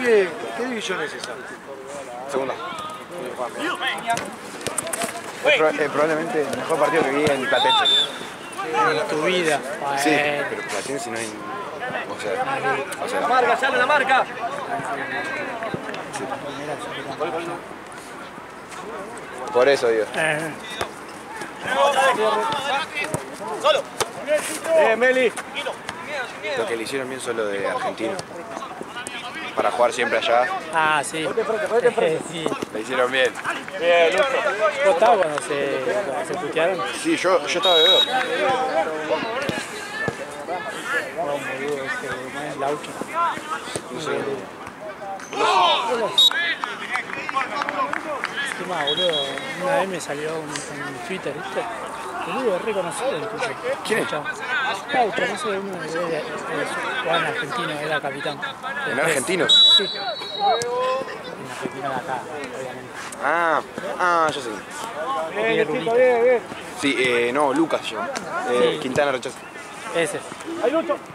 ¿Qué división es esa? Segunda. Es probablemente el mejor partido que vi en Platense. En tu vida. Sí, pero Platense no hay... O sea, ¡La marca, sale la marca! por eso digo. ¡Solo! Meli! Lo que le hicieron bien son lo de Argentino. Para jugar siempre allá. Ah, sí. Sí. Le hicieron bien. Bien, Lucho. ¿Vos estabas cuando se putearon? Sí, yo estaba de ver. No, boludo, no es Lauki. No sé. Encima, boludo, una vez me salió en Twitter, ¿viste? Boludo, es reconocido el tuyo. ¿Quién es? Lauki, no sé, uno de jugaba en Argentino, era capitán. ¿En argentino? Sí. En Argentina de acá, obviamente. Ya sé. Bien, bien. Sí, no, Lucas yo. Sí. Quintana rechaza. Ese.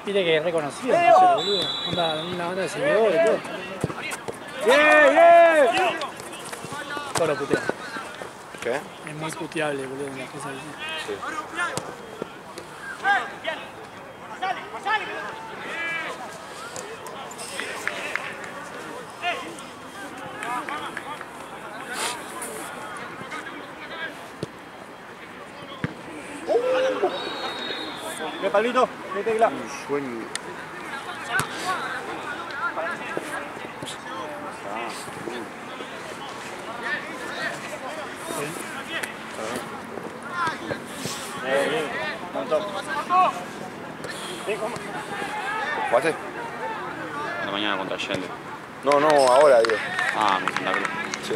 Viste que es reconocido, entonces, boludo. Una banda de seguidores y todo. ¡Bien! Todo lo putea. ¿Qué? Es muy puteable, boludo, en las cosas así. Sí. ¿Qué palito? ¿Qué tecla? Un sueño. Bien. Montón. ¿Jugaste? La mañana contra Allende. No, ahora digo. Ah, en Santa Cruz. Sí.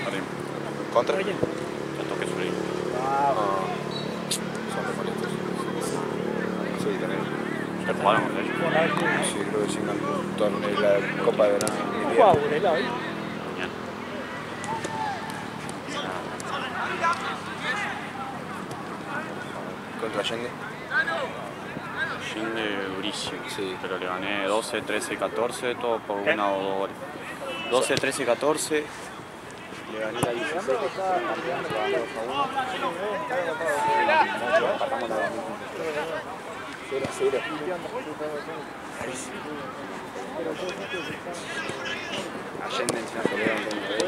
Perdimos. ¿Contra? ¿Por quién? Ya toqué sobre ahí. Son de molestos. Sí, también. ¿Ustedes jugaron contra ellos? Sí, creo que sí, un torneo, la Copa de Verano. Jugaba Burela hoy. Mañana. Contra Allende. Allende durísimo. Sí. Pero le gané 12, 13, 14, todo por una o dos goles. 12, 13, 14. Le gané la 16. Allende encima pelearon con el rey.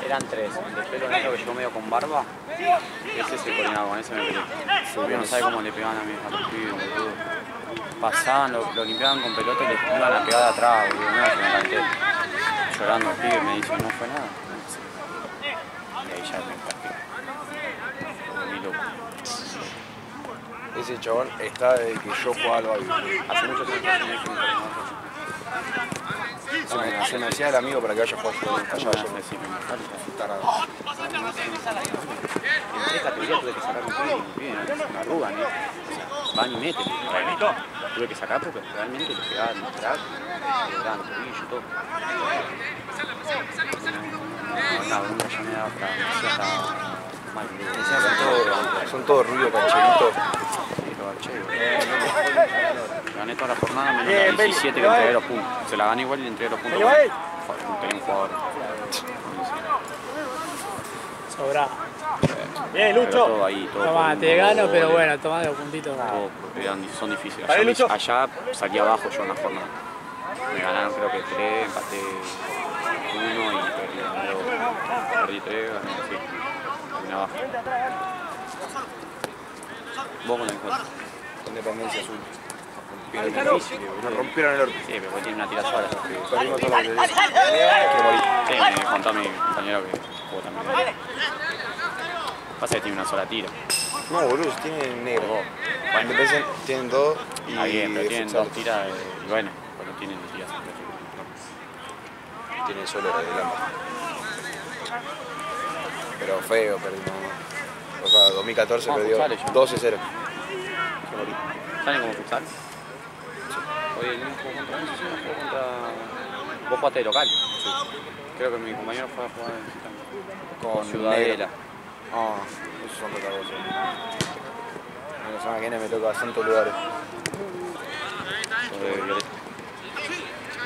Eran tres. El de pelo negro que llegó medio con barba. Ese se coordinaba, con ese me peleé. Yo no sabe cómo le pegaban a los pibes, boludo. Pasaban, lo limpiaban con pelota y le iban a pegar de atrás, boludo. No, yo me calenté. Llorando el pibe, me dice, no fue nada. Y ahí ya me encasqué. Muy loco. Ese chabón está desde que yo jugaba al baile. Hace muchos años que no Se me hacía el amigo para que vaya a jugar allá. Tarado. En tres categorías tuve que sacar un pibe y un pibe me arrugan, ¿eh? O sea, van y meten. Tuve que sacar porque realmente le pegaban el track, le pegaban el tobillo y todo. No, nunca ya me daba hasta mal. Son todos ruidos cancheritos. Gané toda la jornada menos la 17 que entregué los puntos. Se la gané igual y le entregué los puntos. Tenía un jugador. Sobrado. Bien, Lucho. Todo ahí, todo. Tomá, te gano, pero bueno, tomá los puntitos. Todo, porque son difíciles. Vale, Lucho. Allá salí abajo yo en la jornada. Me ganaron creo que 3, empaté 1 y perdí 3, gané así. Terminé abajo. Vos con el juego. Independencia Azul. Nos rompieron el orto. Sí, pero vos tiene una tira sola. Perdimos todo lo que quiero morir. Sí, me contó mi compañero que jugó también. Pasa que tiene una sola tira. No, boludo, tienen negro. Bueno, Independencia tienen dos y... está bien, pero tienen futsal. dos tiras y bueno, pero tienen tiras. Tienen solo el hambre. Pero feo, perdimos. O sea, 2014 perdió futsales, yo. 12-0. ¿Salen como futsal? Hoy el mismo jugó contra nosotros, jugó contra... Vos jugaste de local. Sí. Creo que mi compañero fue a jugar de visitante. Con Ciudadela. Ah, esos son otra cosa. No La semana que viene me toca bastantes lugares. Sobre Violeta.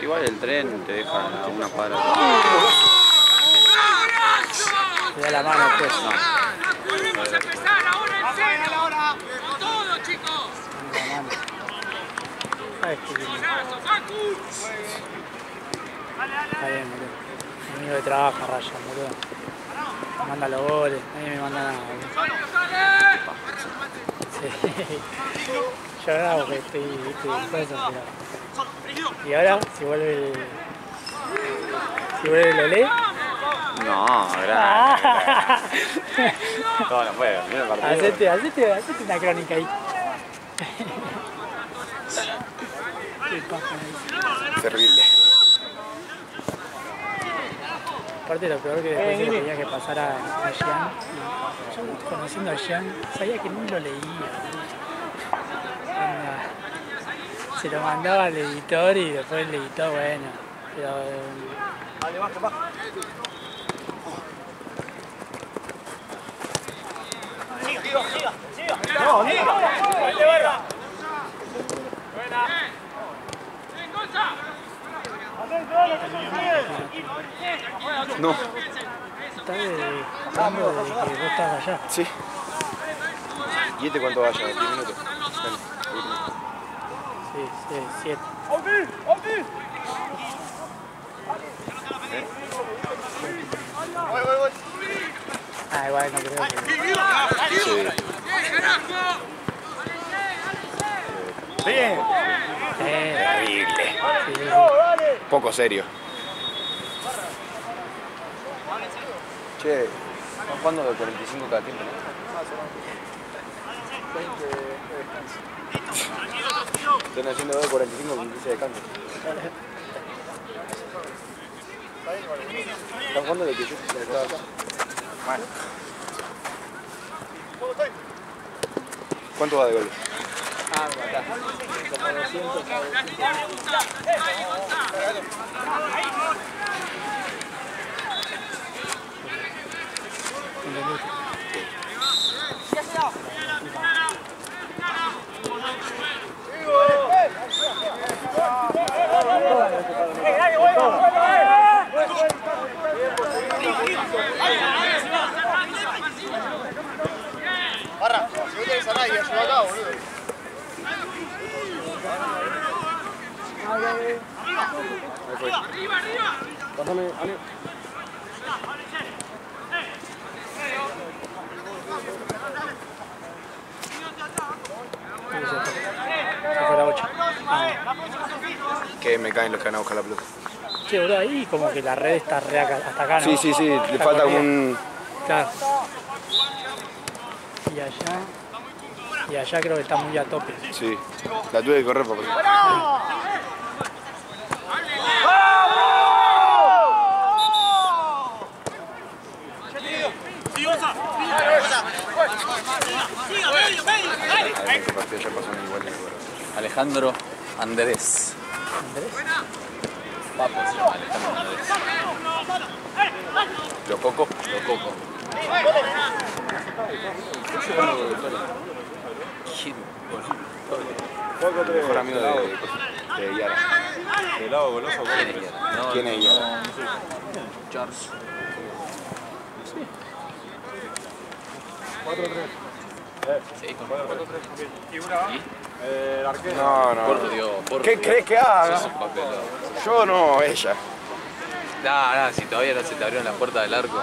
Igual el tren te deja a una cuadra. Le da la mano pues. No. Ay, qué lindo. Está bien, boludo. Mi amigo de trabajo, Raya, boludo. Me manda los goles, nadie me manda nada, boludo. Sí. Yo grabo porque estoy, viste, dispuesto, pero... Y ahora, si vuelve el... Si vuelve el Olé... No, gracias. No, no puedo. Mira el partido. Hacete una crónica ahí. Qué paja, Terrible. aparte lo peor que después se le tenía que pasar a Jean. Yo conociendo a Jean, sabía que ni lo leía. Onda, se lo mandaba al editor y después el editor, bueno. Pero, Dale, baja, baja. No, No. está hablando de que vos estás allá. Sí. ¿Y este cuánto vaya? ¿10 minutos? Sí, 7. Ah, igual no creo que... Sí. Bien. Terrible. Sí. Poco serio. Che, ¿están jugando de 45 cada tiempo? Están haciendo de 45 con 15 de cambio. ¿Están jugando de que yo estaba acá? Bueno. ¿Cuánto va de goles? Ah, acá. Como 200. Barra, si vos tenés a nadie, ayuda acá, boludo. Ahí fue. Pásame, Ale. Se fue la 8. Que me caen los que van a buscar la pelota. Che, boludo, ahí como que la red está re acá, hasta acá, ¿no? Sí, sí, sí, le Está falta como corrida. un... Claro. Y allá creo que está muy a tope. Sí, la tuve que correr porque... Este partido ya pasó un igual de acuerdo. Alejandro Andrés. ¿Andrés? Papo se llama Alejandro Andrés. Lo coco. ¿Quién? El mejor amigo de Yara. ¿El lado goloso? ¿Quién es Yara? No, ¿Quién es Yara? Charles. 4-3. Sí, con 4-3. ¿Y una va? El arquero. No. Por Dios, por ¿Qué Dios. crees que haga? Sos un papelón. Yo no, ella. No, si todavía no se te abrieron las puertas del arco.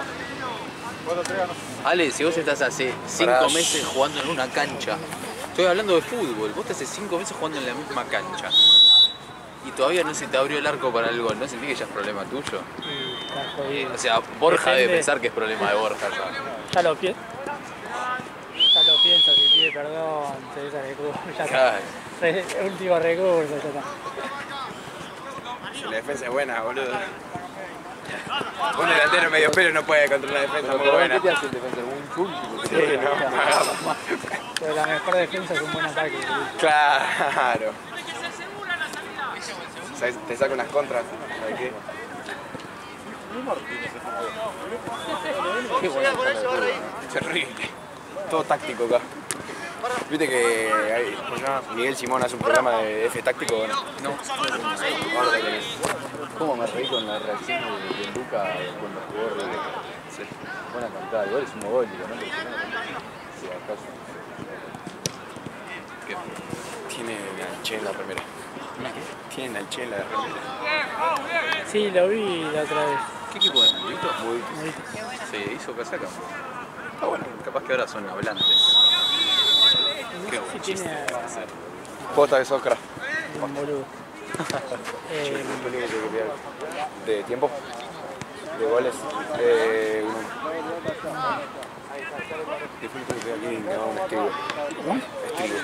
4-3 ganó. Ale, si vos estás hace 5 Pará. meses jugando en una cancha, estoy hablando de fútbol, vos estás hace 5 meses jugando en la misma cancha y todavía no se te abrió el arco para el gol, ¿no sentís que ya es problema tuyo? Está jodido. O sea, Borja debe Depende. pensar que es problema de Borja ya. Ya lo pienso, si pide perdón, se dice recurso, ya Claro. está. Último recurso, ya está. Si la defensa es buena, boludo. Un delantero medio pelo no puede contra una defensa muy buena. ¿Qué te hace el defensor? Un chulchi. Sí, no, me agarra. Pero la mejor defensa es un buen ataque. Claro. ¿Sabes? Te saca unas contras. ¿Sabes qué? Qué buena. Terrible. Todo táctico acá. ¿Viste que hay, ¿cómo se llama? Miguel Simón hace un programa de F táctico? No. Ahora lo tenés. ¿Cómo me reí con la reacción de Luca cuando jugó River? Sí. Buena cantada, igual es un mogólico, ¿no? Si acaso. ¿Qué? Tiene al Che en la remera. Tiene al Che en la remera. Sí, lo vi la otra vez. ¿Qué equipo es? ¿Listo? Muy Sí, hizo casaca. Está bueno. Capaz que ahora son hablantes. Qué sí tiene Posta de socra. un boludo. ¿De tiempo? ¿De goles? ¿Qué fue el que pegó aquí? No, un estribo. Estribo.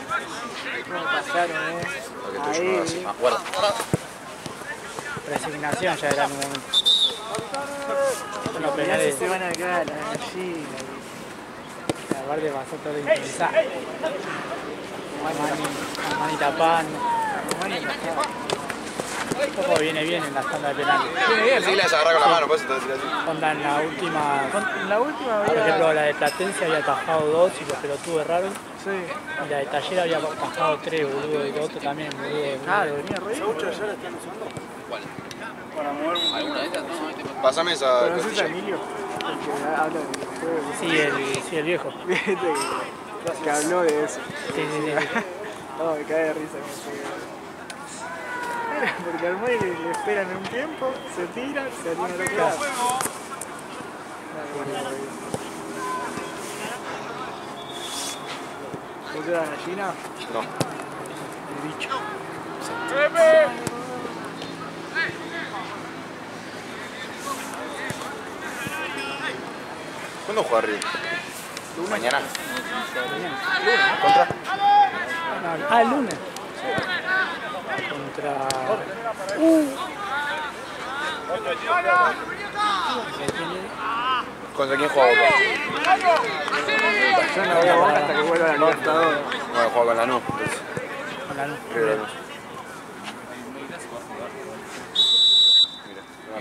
¿Cómo pasaron, Porque tú Ahí. así. Ah, guarda. Resignación ya era en un momento. Con los penales se van a quedar allí. Aparte pasó todo interesante. Mani tapando. Poco viene bien en la tanda de penales. Viene bien, sí, la agarra con la mano, por eso te decir así. Onda en la última, por ejemplo, la de Platense había atajado 2 y los pelotudos erraron. Sí. Y la de Taller había atajado 3, boludo, y el otro también, boludo. Claro, venía re. ¿Cuál? ¿Alguna de estas? No, Pásame esa. ¿Conoces a Emilio? El que habla del juego. Sí, el viejo. Que habló de eso. Sí. No, me cae de risa. Porque al Moy le esperan un tiempo, se tira, se atira al otro lado. ¿Vos la gallina? No. El bicho. ¿Cuándo juega River? Mañana. ¿Contra? El lunes. Contra... ¿Contra quién juega Boca? Yo no voy a Boca hasta que vuelva a la Libertadores. Bueno, juega con Lanús. Entonces. Con la luz. River Lanús.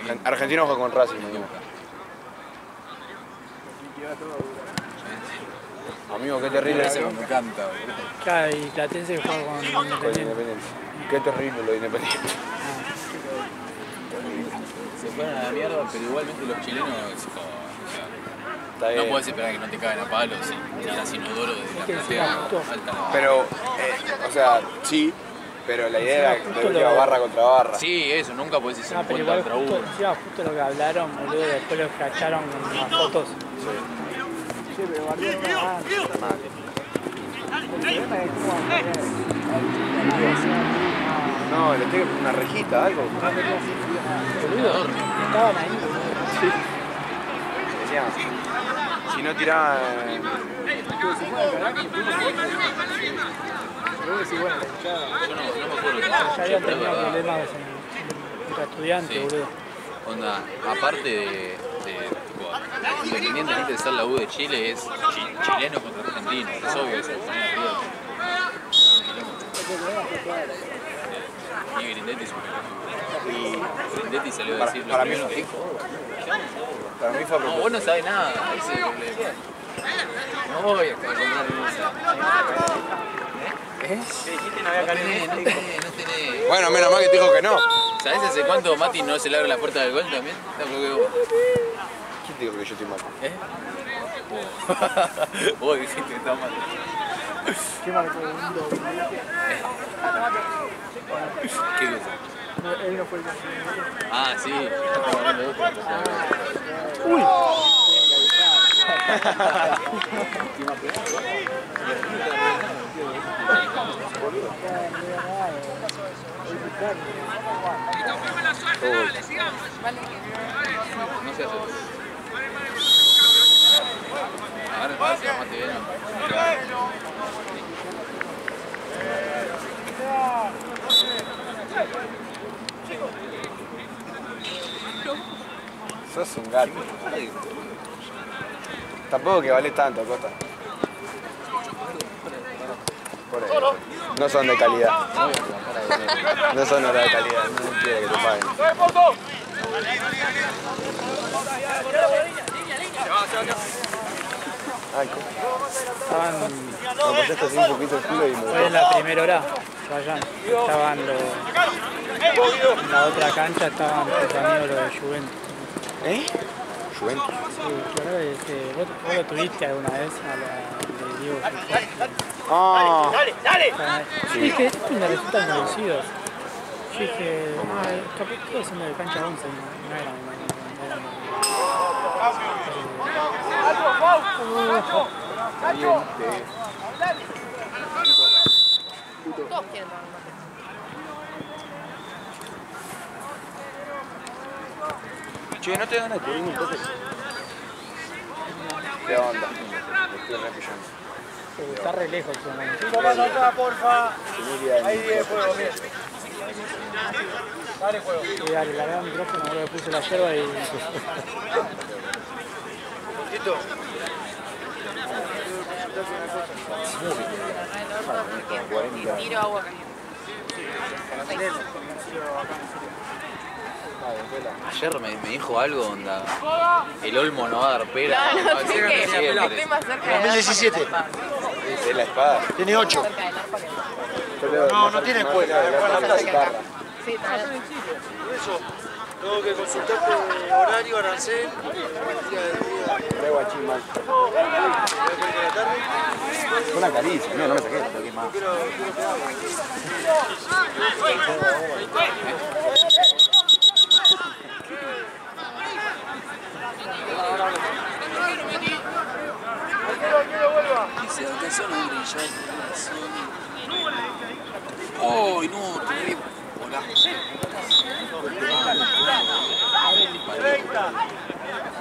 Mira, Argentino juega con Racing mañana. Amigo, qué terrible eso. me encanta. Claro, y Platense juega con Con Independiente. Independiente. Qué terrible lo de Independiente. Se fueron a la mierda, pero igualmente los chilenos se jodan. Está bien. No puedes esperar que no te caigan a palos y tiras inodoro de la que platea encima justo- alta la... Pero, o sea, sí, pero la idea era de última barra contra barra. Sí, eso, nunca puedes ir No, pero 50 igual contra justo, uno. encima justo lo que hablaron, boludo, después los cacharon con las fotos. Sí, pero Guardiola no va. El problema es cómo No, le tengo una rejita, algo. Boludo, estaban ahí, boludo. Decía, si no tiraban... Creo que sí, bueno, la hinchada. Yo no me acuerdo. Ya habían Pero es tenido verdad. problemas contra estudiantes, Sí. boludo. Onda, aparte de tipo, independientemente de ser la U de Chile, es chileno contra argentino. Es obvio que se pone arriba. Y Grindetti salió a decir lo para mí primero fue- que dijo. Para mí fue a No, propósito. vos no sabés nada, ese es el problema. No voy a comprar esa. ¿Eh? No tenés. Bueno, menos mal que te dijo que no. ¿Sabés hace cuánto Mati no se le abre la puerta del gol también? Tampoco que vos. ¿Quién te dijo que yo estoy mal? ¿Eh? Vos dijiste que estaba mal. ¿Qué marcó? Un doblete. ¿Qué cosa? No, él no fue el que... Ah, sí. Estaba hablando de otra. ¡Uy! No se hace. Ahora parece que Mati bien. Sos un gato. Tampoco que vale tanto, Costa. Por eso. No son de calidad. No son horas de calidad. No quiero que te paguen. Ay, ¿cómo? Estaban, Me pasaste así un poquito el culo y me... fue en la primera hora, vayan, estaban los, en la otra cancha estaban tus amigos los de Juventus. ¿Eh? Juventus. Sí, claro que vos lo tuviste alguna vez a la de Diego Fijó. Ah, Yo dije, estos me resultan conocidos. Yo dije, capaz que son de cancha 11, no eran. Todos quieren tomar mate. che, ¿no te dan a cubrir entonces? ¿Qué onda? Estoy repillando. Está re lejos, ¿no? Toma acá, porfa. Ahí viene el juego, bien. Dale juego. Sí, dale, larga el micrófono, ahora le puse la yerba y... Tito. Tiro agua caliente. Ayer me dijo algo, onda. El Olmo no va a dar pera. No, sé que estoy más cerca de 2017. Es la espada. Tiene 8. cerca del arpa que No, no tiene escuela. sí, también. Eso. Tengo que consultarte horario, arancel, día de día. Re guachín mal. Fue una caricia, no me saqué. Lo que más. Se alcanzaron a brillar. ¡Ay, no! Te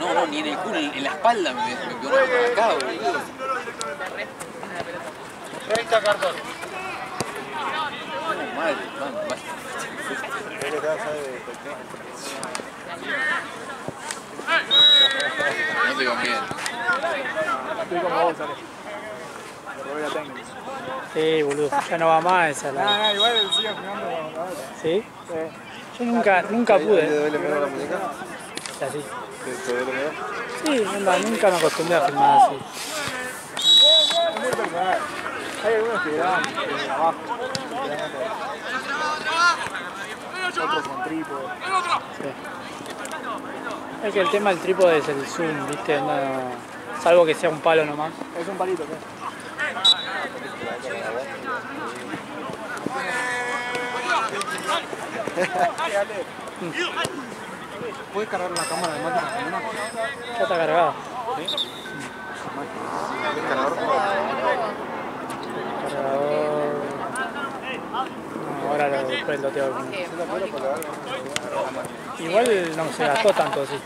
no, ni en el culo, en la espalda me pegó una por acá, boludo. 30 cartones. Mal. No te conviene. Estoy como vos, Ale. Lo voy a tener. Sí, boludo, ya no va más esa la... Nada, igual él sigue jugando con la otra. ¿Sí? Sí. Yo nunca ¿Te pude. duele menos la muñeca? Así. ¿Te duele menos? Sí, nunca me acostumbré a filmar así. Es muy personal. Hay algunos que dan abajo. Otros con trípode. Sí. Es que el tema del trípode es el zoom, ¿viste? No, salvo que sea un palo nomás. Es un palito, ¿sí? ¿Puedes cargar la cámara de máquina? Ya está cargada. ¿Cargador? Cargador... No, ahora después lo tengo que poner. Igual no se gastó tanto así.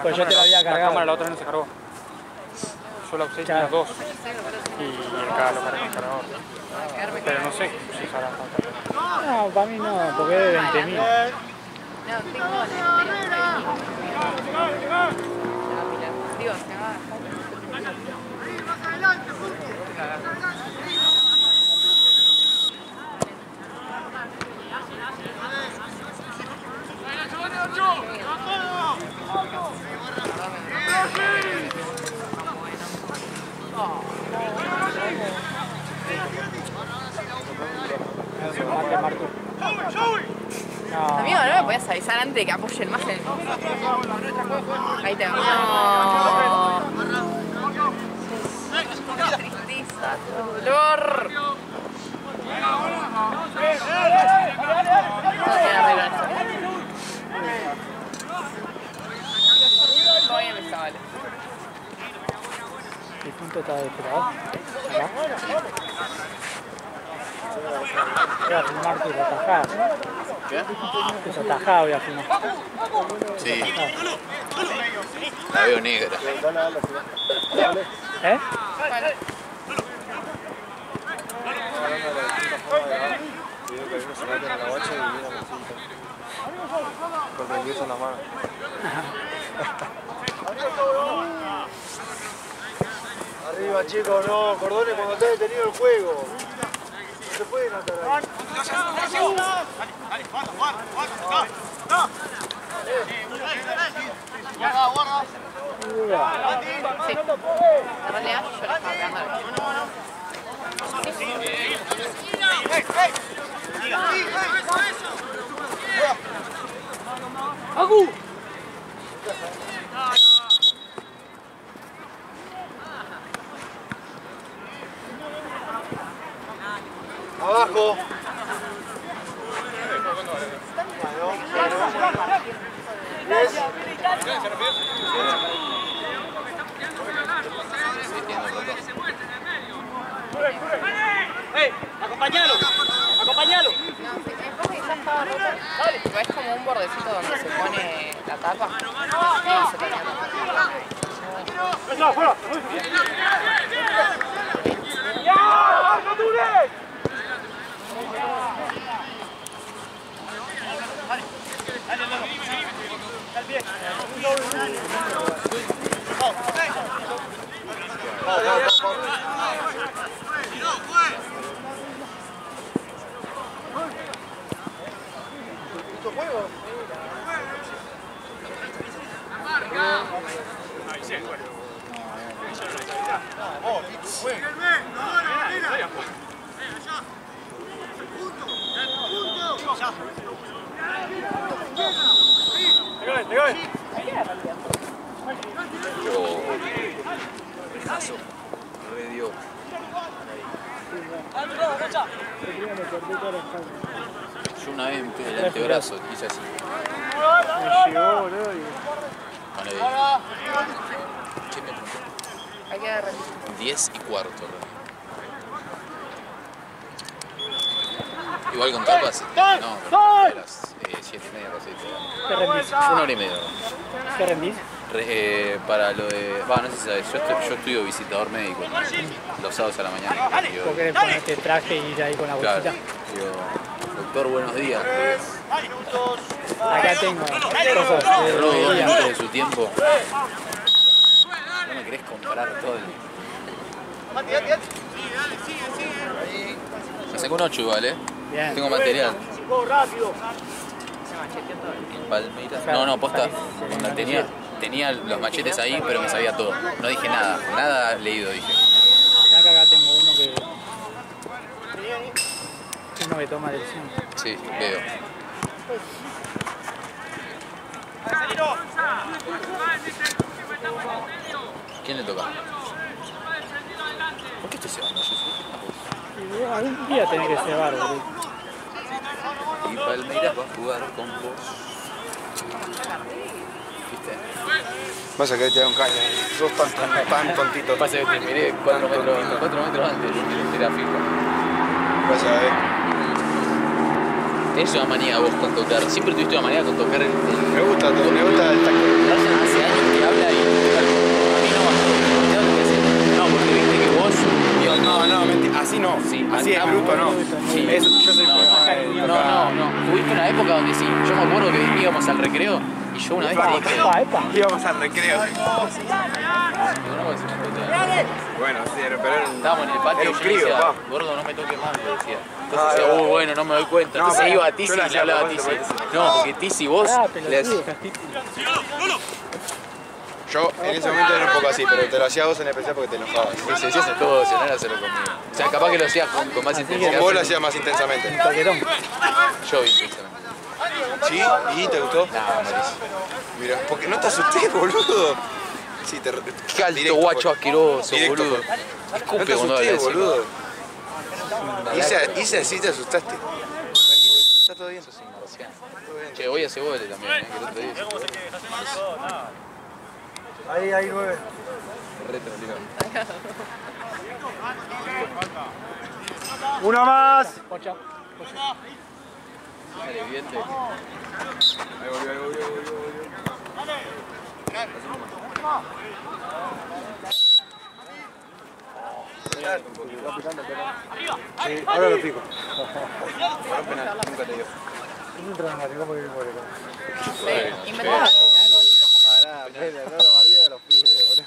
Pues yo te la había cargado. La cámara la otra no se cargó. Yo la usé y las dos. Y acá lo cargué en el cargador. Pero no sé si usará tanto. No, para mí no, porque es de 20.000. No, tengo la pila. Digo, se va. No. Amigo, ¿no me podías avisar antes de que apoyen más el... Ahí te va. No. Tristeza, dolor. No tiene arreglo esto. Todavía me está vale. El punto está desesperado. Acá. Voy a filmar tus atajadas. ¿Qué? Tus atajadas voy a filmar. Sí. La veo negra. ¿Eh? Porque el en la mano. Arriba, chicos, no. Cordones cuando está detenido el juego. No se pueden atar ahí. Guarda, guarda. Sí. En realidad yo le estaba pegando al ¡Agu! Abajo. ¡Acompañalo! ¡Acompañalo! No, sí, es como que ya estaba roto. ¿Ves como un bordecito donde se pone la tapa? No, se tenía tapa. ¡No, fuera! ¡Ya! ¡No dure! Redio. Yo una vez me puse el antebrazo, hice así. Me llegó, boludo. Bueno, ¿qué me preguntó? Hay que agarrar. 10:15. Igual con tapas. No, a las 7:30, casi. ¿Te rendís? 1 hora y media. ¿Te rendís? Para lo de. No sé si sabes, yo estudio visitador médico los sábados a la mañana. ¿Vos querés ponerte traje y ir ahí con la bolsita? Claro, digo, doctor, buenos días. Acá tengo cosas Te de robo 2 día. minutos de su tiempo. No me querés comprar todo el. Me sacó un 8 igual, Bien. Tengo material. Rápido. Palmeiras. No, posta. Tenía los machetes ahí, pero me sabía todo. No dije nada. Nada leído, dije. Acá tengo uno que toma lección. Sí, veo. ¿Quién le toca? ¿Por qué estoy cebando? Y vos algún día tenés que cebar, boludo. Y Palmeiras va a jugar con vos. ¿Viste? Pasa que te da un caño. Sos tan tontito. Pasa que te miré 4 metros antes. Era fijo. Pasa, Tenés una manía vos con tocar. Siempre tuviste una manía con tocar el. Me gusta el tacto. Ryan hace años que habla y a mí no me. No, porque viste que vos. Digo, No, mentira. Así no. Sí, así es bruto, no. Sí. Yo soy No. Tuviste una época donde sí. Yo me acuerdo que íbamos al recreo y yo una vez te dije. Íbamos al recreo. Bueno, sí, pero estábamos en el patio y era un yo le crío, decía, pa. gordo, no me toques más, le decía. Entonces decía, bueno, no me doy cuenta. No, Entonces pero iba a yo Tizi lo y hacía le hablaba a a Tizi. propósito. No, porque Tizi vos le decís. yo en ese momento era un poco así, pero te lo hacía vos en especial porque te enojabas. Y si decías todo, si no era hacerlo conmigo. O sea, capaz que lo hacías con más intensidad. Vos lo hacías más intensamente. Toquetón. Yo intensamente. ¿Sí? ¿Y te gustó? No, malísimo. Mira, porque no te asusté, boludo. Sí, Qué alto guacho asqueroso, Directo, boludo. No Escupe te cuando asusté, habla encima. boludo. Hice así, te asustaste. Tranquilo, está todo bien. Sos un marciano. Che, voy a hacer goles también, que el otro día hice goles. Ahí 9. Retro, Uno más. Dale, evidente. Ahí volvió. Sí, ahora lo pico. Para un penal, nunca te dio. Es un dramático porque me muero. Inventaba Pará, no lo bardea a los pibes, boludo.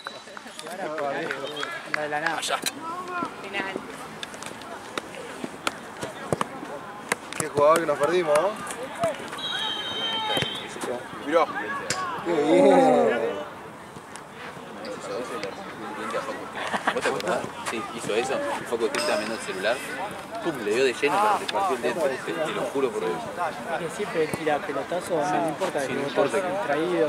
No de la nada. final. Qué jugador que nos perdimos, ¿no? Mirá. Qué bien. ¿Vos te acordás? Sí, hizo eso, el foco de estaba viendo el celular, pum, le dio de lleno para te partió el dedo, te lo juro por Dios. Que siempre tira pelotazos, no importa Sí, que no vos importa. estás distraído.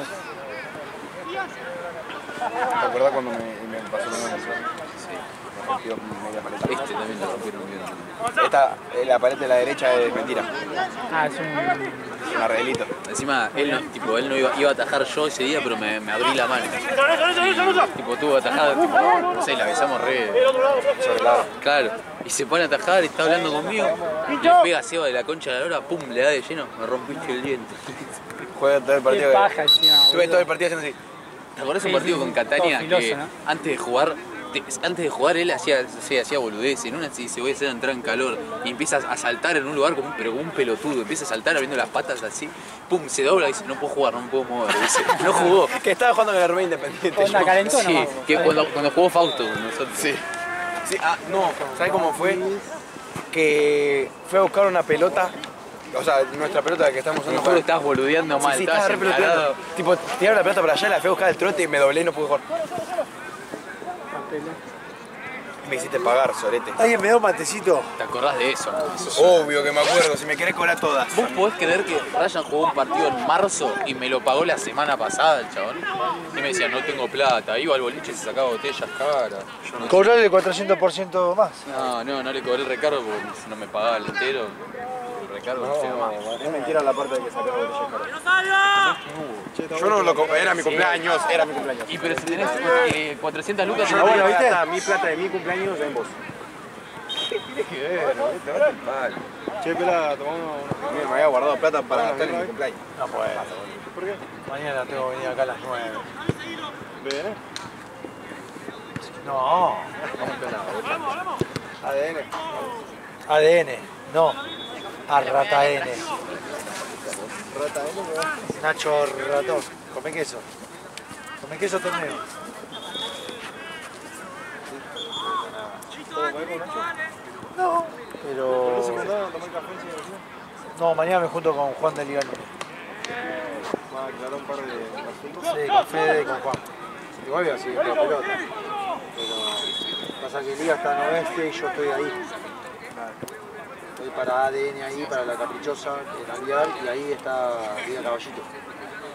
¿Te acordás cuando me pasó lo mismo? Sí. Me rompió media paleta. Este también lo rompieron bien. Esta, la paleta de la derecha es mentira. Ah, es un... Un arreglito. Encima, él no iba a atajar yo ese día, pero me abrí la mano. Tipo, tuvo que atajar, tipo, no sé, la besamos re Sobre la claro. Y se pone a atajar, está hablando conmigo, le pega a Seba de la concha de la lora, pum, le da de lleno, me rompiste el diente. Juega todo el Qué partido. paja encima, Estuve boludo. todo el partido haciendo así. ¿Te acordás un Sí, partido sí, con sí. Catania Todo filoso, que ¿no? antes de jugar él hacía boludeces, en una se voy a hacer entrar en calor y empieza a saltar en un lugar pero como un pelotudo, empieza a saltar abriendo las patas así, pum, se dobla y dice, no puedo jugar, no me puedo mover, dice, no jugó. Que estaba jugando con el Rubén Independiente. Onda calentona. Sí, que cuando jugó Fausto con nosotros. Sí. Sí, no, ¿sabes cómo fue? Que fue a buscar una pelota, o sea, nuestra pelota que estamos usando. Mejor estabas boludeando mal, Sí, estabas estaba re peloteando. encarado. Tipo, tiraron la pelota para allá, la fui a buscar el trote y me doblé y no pude jugar. Me hiciste pagar, sorete. ¿Alguien me da un matecito? ¿Te acordás de eso? Obvio que me acuerdo, si me querés cobrar todas. ¿Vos podés creer que Ryan jugó un partido en marzo y me lo pagó la semana pasada el chabón? Y me decía, no tengo plata, iba al boliche y se sacaba botellas caras. Yo no, Cobrarle el 400% más. no le cobré el recargo porque no me pagaba el entero. El recargo no sé más. Es mentira la parte de que sacaba botellas caras. Yo no lo compré, era mi cumpleaños, era mi cumpleaños. Y pero si tenés 400 lucas, Yo no no bueno, voy a ¿viste? gastar mi plata de mi cumpleaños en vos. ¿Qué tiene que ver? Te vas el palo. Che, pela, tomamos Me había guardado plata para gastar en mi cumpleaños. No puedo. ¿Por qué? Mañana tengo que venir acá a las 9. ¿Ven? No. ADN. ADN, no. Arrata N. Rata ADN. Nacho Ratón. Come queso. Come queso torneo. No. Pero. No, mañana me junto con Juan de Ligano. Va a aclarar un par de asuntos. Sí, con Fede y con Juan. Igual voy a seguir con la pelota. Pero pasa que Liga está en oeste y yo estoy ahí. Estoy para ADN ahí, para la Caprichosa, en Alvear, y ahí está Liga Caballito.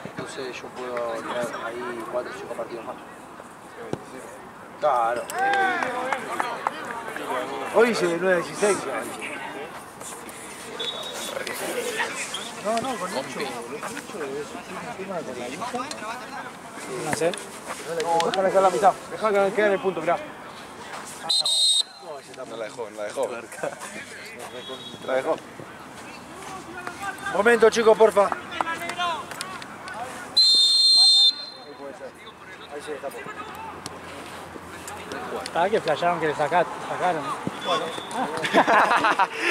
Entonces yo puedo tener ahí 4 o 5 partidos más. Claro. Hoy hice 9-16. No, con Nacho. No sé. No, déjala quedar la mitad. Déjala quedar en el punto, mirá. No la dejó, no la dejó. La dejó. Momento, chicos, porfa. Ahí se destapó. ¿Para que flashearon que le sacaron?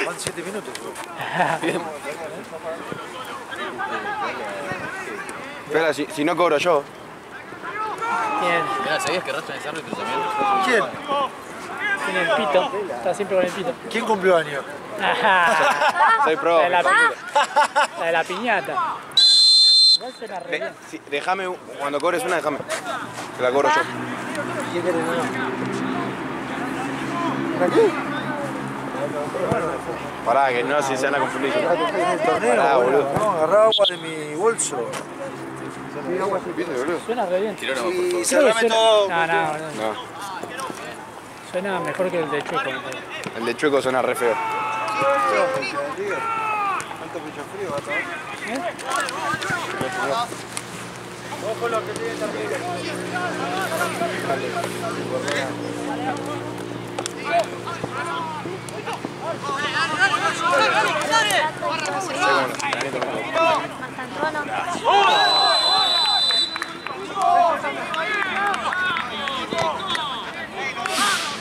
Van 7 minutos. Espera, si no cobro yo. Tienen, Mirá, ¿sabías que Ryan es árbitro también? ¿Quién? tienen el pito, está siempre con el pito. ¿Quién cumplió años? Soy pro. La de la piñata. Igual suena re bien. Déjame, cuando cobres una, déjame. Que la cobro yo. ¿Quién querés ganar? ¿Para qué? Pará, que no, si se van a confundir. El torneo, Pará, boludo. No, agarrá agua de mi bolso. ¿Viste, boludo? Suena re bien. Tiró nomás, por favor. Cerrame todo. No, no. No, Suena mejor que el de Chueco. el de Chueco suena re feo.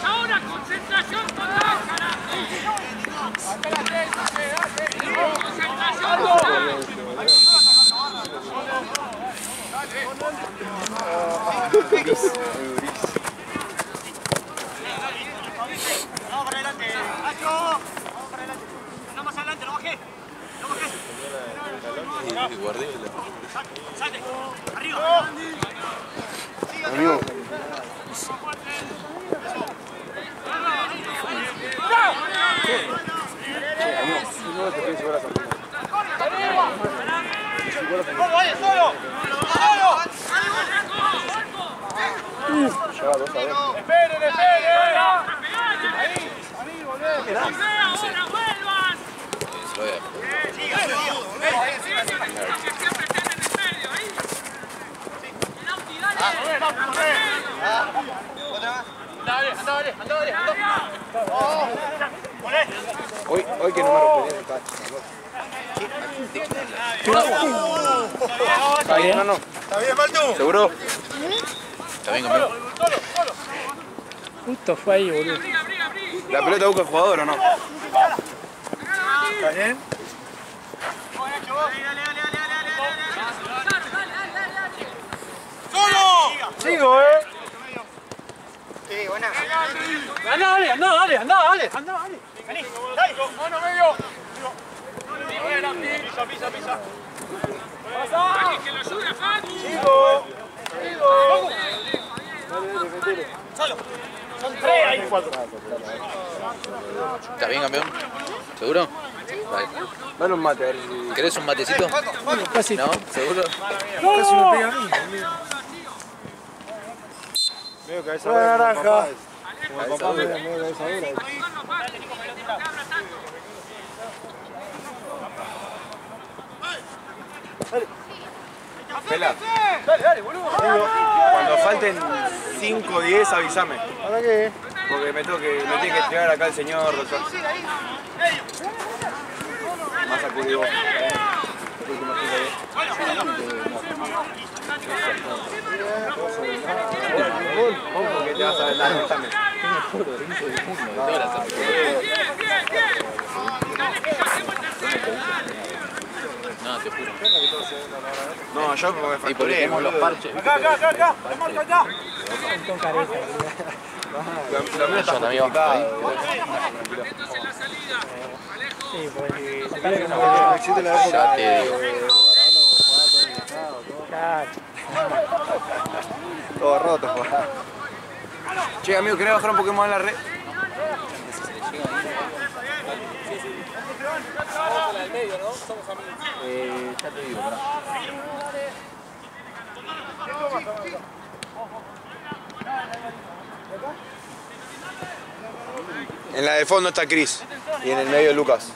Ahora concentración total, Vamos para adelante. Vamos para adelante. No más adelante, no bajé. No bajé. Guardiola. Amigo. ¡Esperen! ¡Ahí! ¡Volvé! ¡Ahora vuelvan! Se lo voy a... Hoy que número tenés acá. ¿Está bien? No. ¿Está bien, Maltu? ¿Seguro? Está bien, campeón. Justo fue ahí, boludo. ¿La pelota busca el jugador o no? ¿Está bien? ¡Sigo, Sí, buena. Anda, dale. Vení. Mano medio. Pisa. ¡Que lo ayude, Facu! ¡Sigo! Solo. Son 3 ahí. ¿Está bien, campeón? ¿Seguro? Vale. Dale un mate, a ver si... ¿Querés un matecito? Casi. ¿No? ¿Seguro? Casi me pega a mí. Medio cabeza Buena dura, naranja. papá. Como el papá me medio cabeza dura. Pela, Dale, boludo. cuando falten 5 o 10 avísame. ¿Para qué? Porque me tiene que entregar acá el señor, doctor. Más sacudido. Porque te vas a ver la déjame. No, te juro. No, yo me Y porque facturé, tenemos los boludo. parches. Acá. La marca acá. Con careta, Lo mío está justificado. Sí, porque... Existe la época Ya te de digo. Claro. Todo roto, papá. Che, amigo, ¿querés bajar un Pokémon en la red? Ya te digo, pará. En la de fondo está Chris y en el medio Lucas.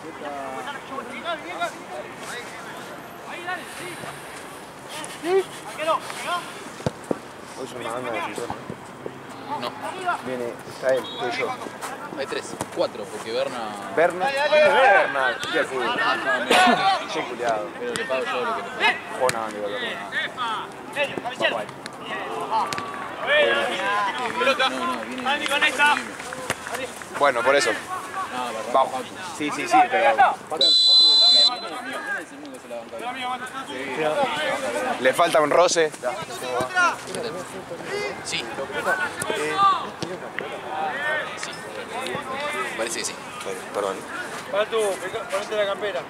Hoy es una banda de cinturón. No, Viene, está él, estoy yo. hay 3, 4, porque Berna... Bernard, ya fui. Che culiado. Pero le pago yo lo que le pago. Jona, digo lo No, viene... Bueno, por eso. No, Vamos. Sí, pero le falta un roce. Sí. Sí. Parece que sí. Perdón. Maltu, ponete la campera.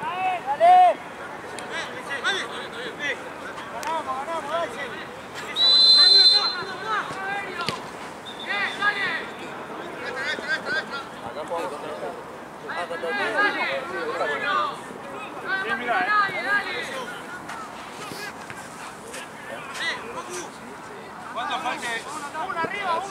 ¿Cuánto falte? Una arriba.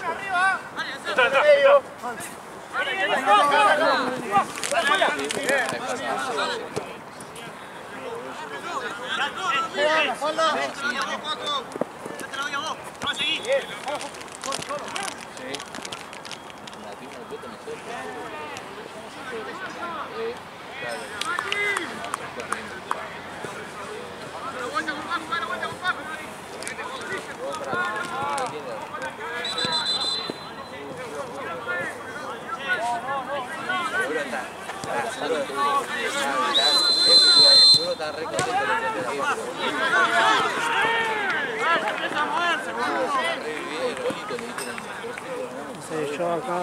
Yo acá...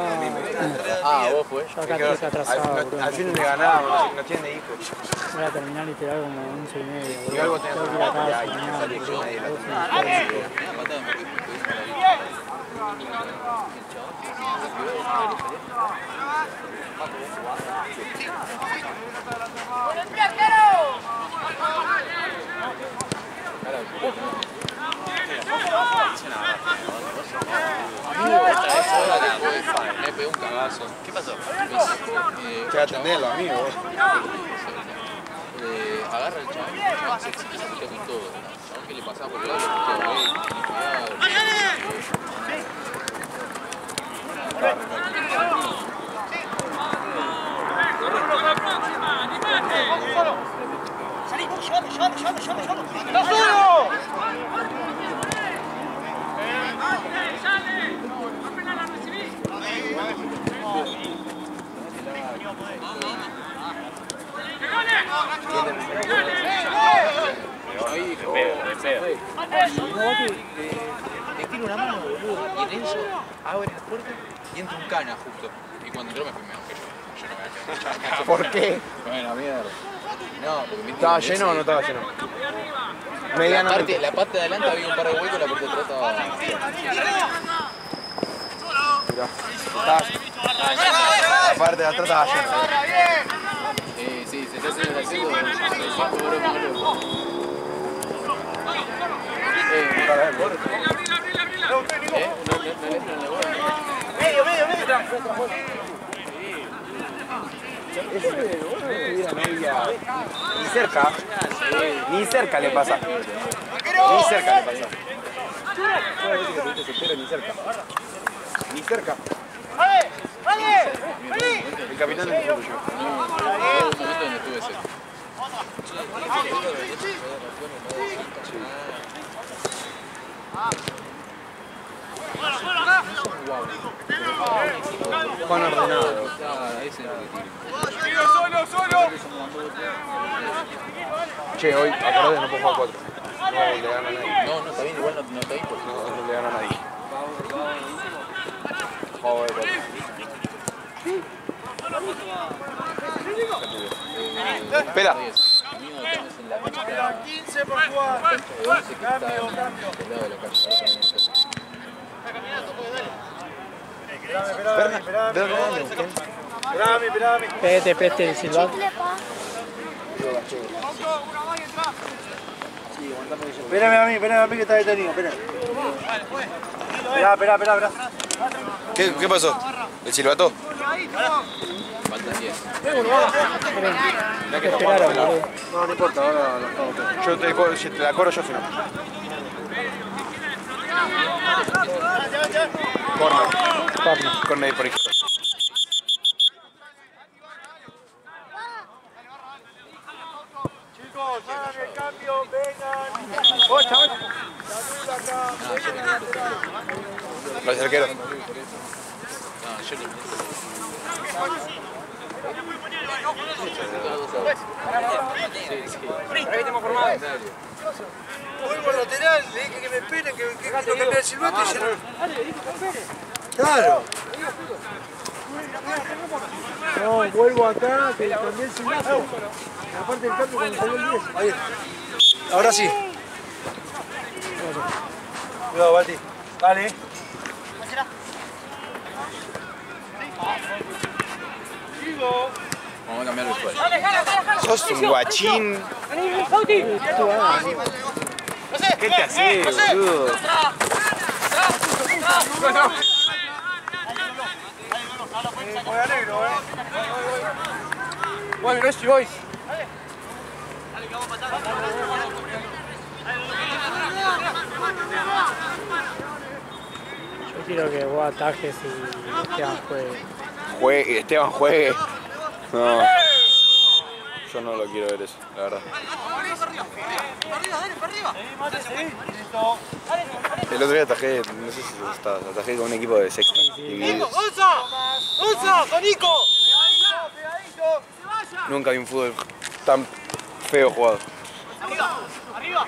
Ah, vos fue. Yo acá estoy atrasado. Al fin le ganamos, no tiene hijos. Voy a terminar literal como 11:30. Y algo tenés tengo que ir a casa, mañana, Me pegó un cagazo. ¿Qué pasó? Te va a atenderlo, amigo. Agarra el chabón se explica y todo. El chabón que le pasaba por el lado, ¡Salí! ¡No solo! ¡Apenas la recibí! Le tiro una mano, boludo, y en eso abre la puerta y entra un cana justo. Y cuando entró me fui menos que yo no me voy a quedar acá. ¿Por qué? Bueno, mierda. No, porque ¿Estaba lleno o no estaba lleno? La parte de adelante había un par de huecos, la parte de atrás estaba... Mirá, la parte de atrás estaba llena. Sí, se está haciendo el acceso. Ni cerca le pasa. Ni cerca le pasa. Ni cerca. El capitán del fútbol yo. No, un momento donde estuve cerca. Juan ordenado. ¡Solo! Che, hoy, acordate, no puedo jugar 4. No le gana a nadie. No, está bien, igual no está ahí porque... No le gana a nadie. Joder, espera. 15 por jugar. Cambio. Esperame. Te preste el silbato. Espérame a mí que está detenido. Espera. ¿Qué pasó? ¿El silbato? Faltan 10. No importa, ahora lo estamos. Yo si te la corro yo si no. Corner por izquierda. Chicos, hagan el cambio, vengan. Los arqueros. No, yo le Vuelvo al lateral, le dije que me esperen, que no cambie el silbato y Claro. No, vuelvo acá, que le cambié el silbato. Aparte del cambio cuando salió el 10. Ahí está. Ahora sí. Cuidado, Bati. Dale. Vamos a cambiar el suelo. Sos un guachín. ¿Qué te haces, boludo? Juega negro, Voy, Messi, voy. Yo quiero que vos atajes y Esteban juegue. Esteban juegue. No. Yo no lo quiero ver eso, la verdad. El otro día atajé, no sé si estaba, atajé con un equipo de sexta. ¡Usa! ¡Con Nico! Nunca vi un fútbol tan feo jugado. ¡Arriba!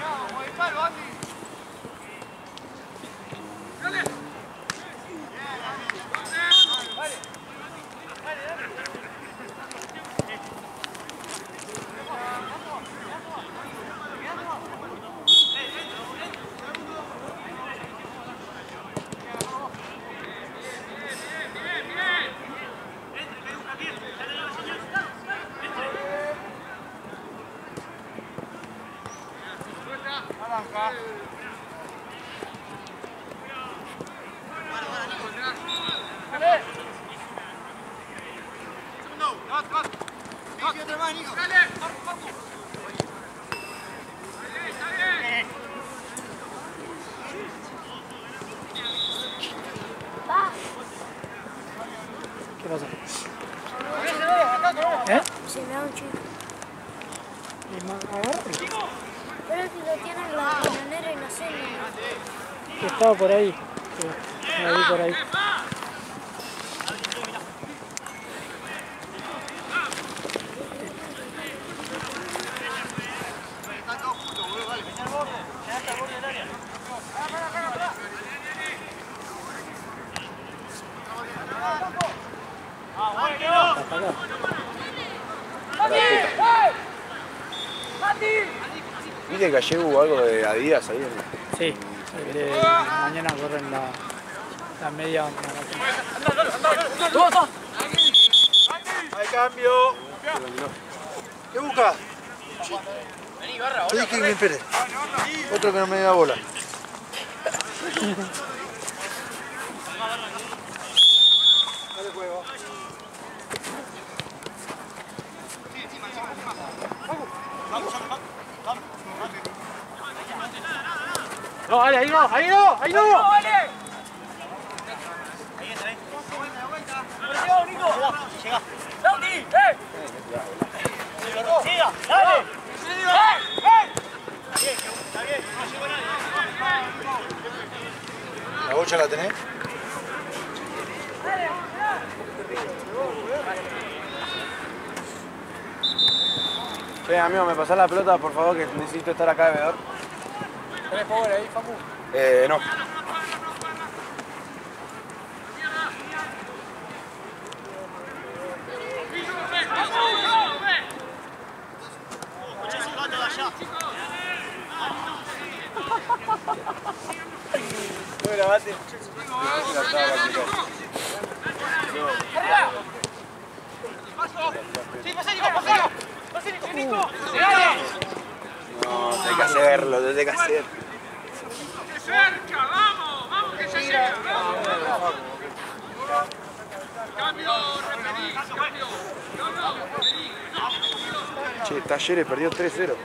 ¿Qué pasa? Se me da un chico. Agárralo. Pero si lo tienen en la camionera y no sé. Que estaba por ahí. Que la vi por ahí. ¿Viste que ayer hubo algo de Adidas ahí? Sí, mañana corren la media maratón. Hay cambio. ¿Qué busca? Sí, que me espere. Otro que no me da bola. Dale juego. No, dale, ahí no, ahí no, ahí no. ¡Dale! Ahí entra, ahí. ¡Presión, Nico! Llega. ¡Lauti! ¡Siga! ¡Dale! Está bien, no llegó nadie. ¿La bocha la tenés? Che, amigo, ¿me pasás la pelota, por favor, que necesito estar acá de veedor? ¿Tenés power ahí, Facu? No. ¿No grabaste? ¡Sí, pasá, Nico, pasá! ¡Pasá, Nico! ¡Dale! No, tenés que hacerlo, tenés que hacer. ¡Cerca! ¡Vamos! ¡Vamos que se llega! ¡Cambio! ¡Referí! ¡Cambio! Che, Talleres perdió 3-0.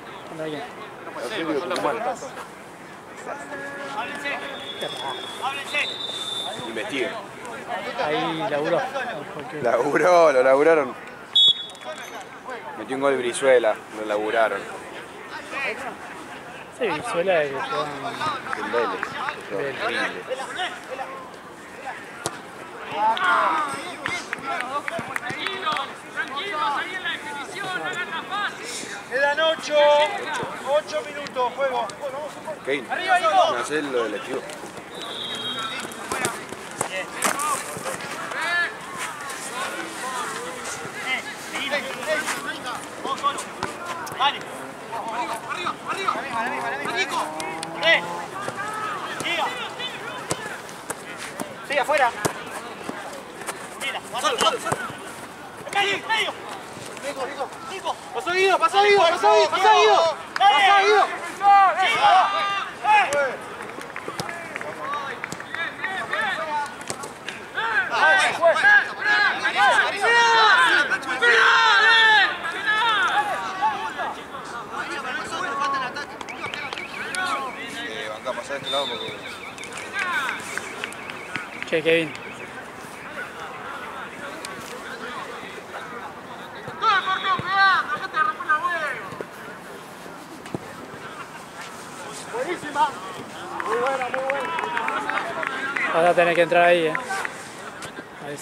¡Háblense! ¡Háblense! Investiguen. Ahí laburó. Lo laburaron. Metió un gol Brizuela, lo laburaron. Sí, Brizuela de que juegan En Vélez. Horrible. Tranquilos, ahí en la definición, no hagan la fácil. Quedan 8 minutos, juego. Kane, me hace lo del equipo. Dale. Arriba. Nico. Siga. Siga afuera. Mira, medio. Nico. Pasó Guido. ¡Dale! Banca, pasá de este lado porque... Che, Kevin. Buenísima. Muy buena. Vas a tener que entrar ahí, A ver.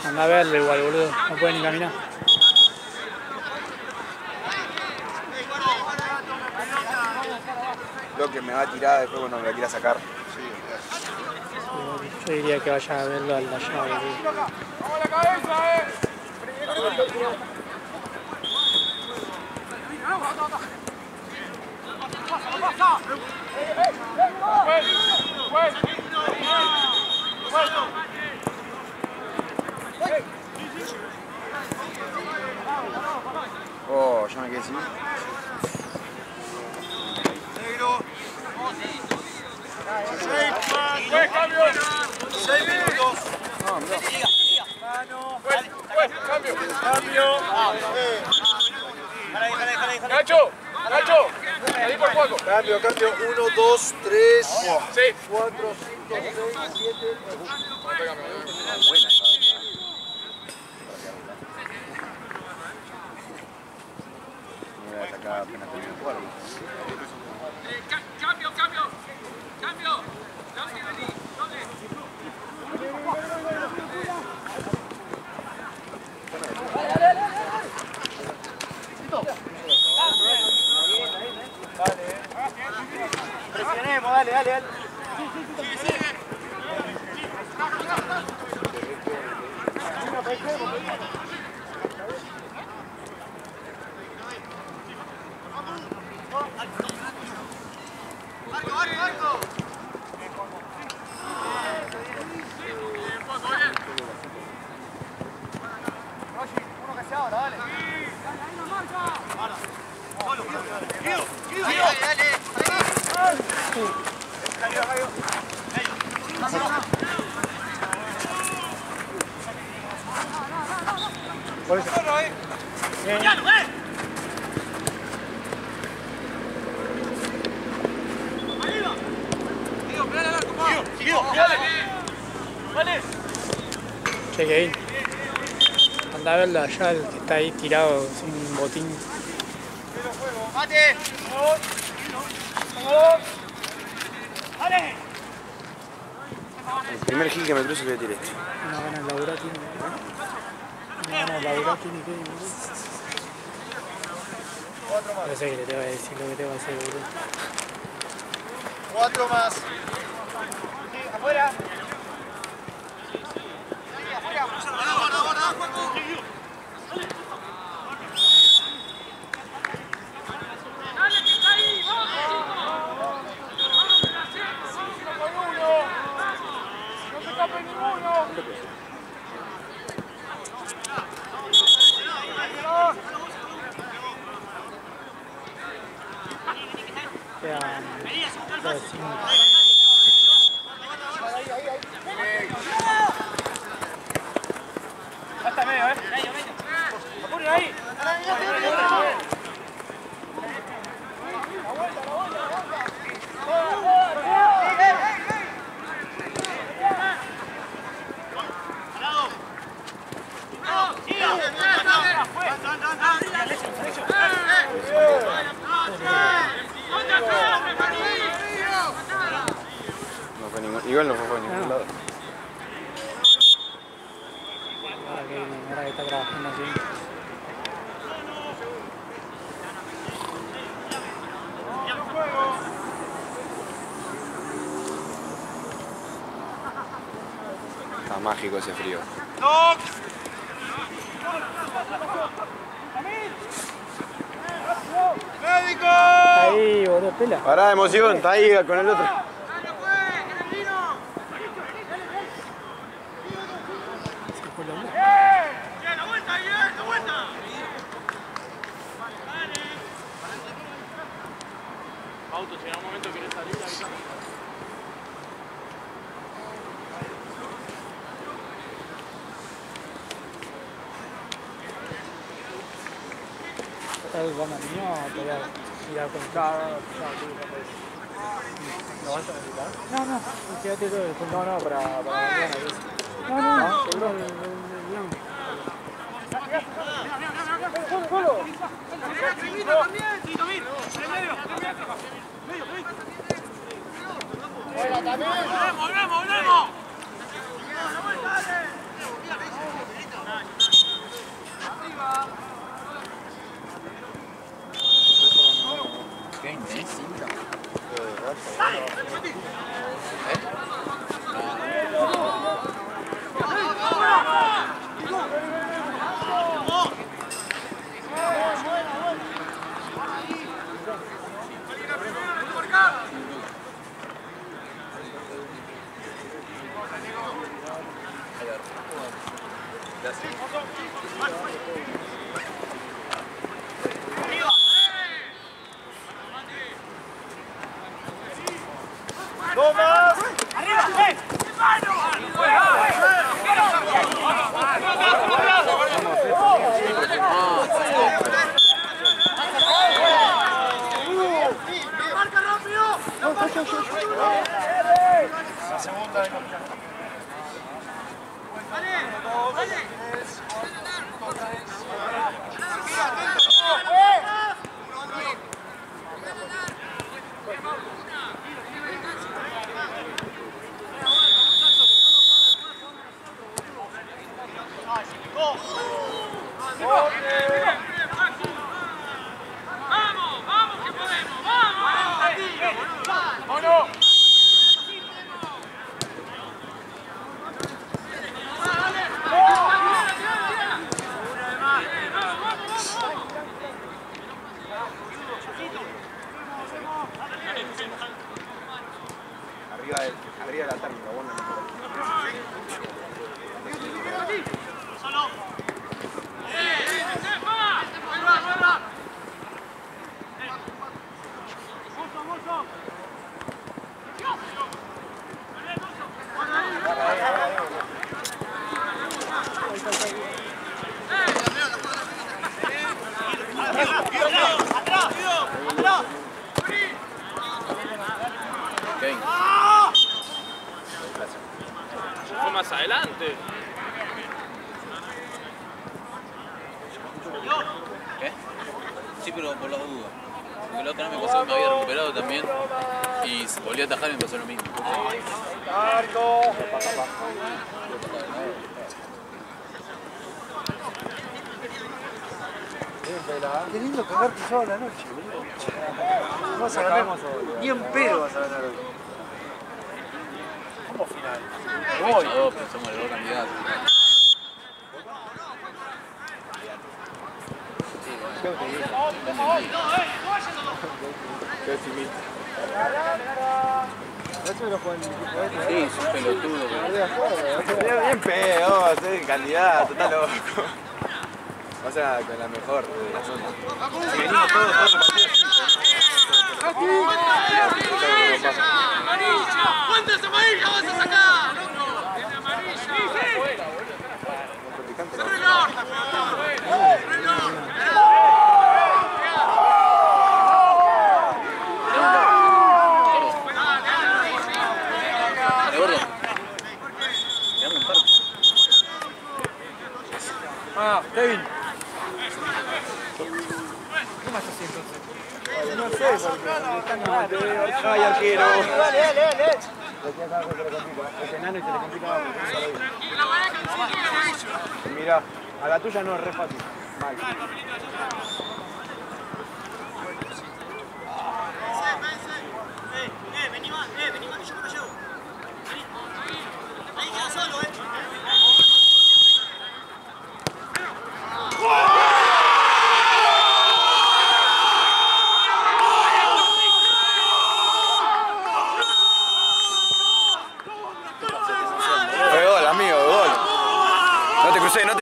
Anda a verle igual, boludo. No puede ni caminar. Lo que me va a tirar después cuando me la quiera sacar. Yo diría que vaya a verlo al de allá, boludo. ¡Vamos a la cabeza, Oh, ya me quedé sin. ¡Cambio! 6 minutos. Cambio. Nacho. Ahí por Juaco. Cambio. 1, 2, 3, 4, 5, 6, 7. Buena esa banda. Me voy a atacar apenas termine el juego. Cambio. Presionemos, dale. Marco. Uno que sea ahora, dale. Che, Kevin. Anda a verlo allá, el que está ahí tirado sin botín. ¡Mate! ¡Dale! El primer hit que me cruce le tiré. Una gana de laburar tiene. Kevin. No sé qué te voy a decir lo que te va a hacer, boludo. 4 más. ¡Afuera! Hasta medio, ¡apuren ahí! No fue ningún, igual no fue por ningún lado. Ahora que está trabajando así. Está mágico ese frío. ¡Médico! Ahí, boludo, pela. Pará, emoción, está ahí con el otro. Auto, si en algún momento querés salir, avisa. ¿Estás jugando al niño o te voy a ir a contar? ¿No vas a necesitar? No, quédate todo después. No, para mañana. No, seguro. ¡Volvemos! Gracias. ¡Tomás! ¡Arriba! ¡Marca rápido! La segunda de arriba de la térmica, bueno. Fue más adelante. ¿Qué? Sí, pero por las dudas. Porque la otra vez me pasó que me había recuperado también y volví a atajar y me pasó lo mismo. Qué lindo cagar pisado a la noche, boludo. Vas a ganar, ni en pedo vas a ganar hoy. ¿Cómo final? Voy. Pero somos los dos candidatos. Sí, es un pelotudo. Bien pedo, soy candidato, está loco. O sea, con la mejor de la zona. Si venimos todos los partidos, ¿Cuántas amarillas vas a sacar? ¡Tiene amarilla! Kevin. ¿Qué más haces entonces? No sé, porque ¡ay, arquero! Dale. Es enano y se le complica. Mirá, a la tuya no es re fácil. Mal. Vení más, que yo me lo llevo. Ahí queda solo,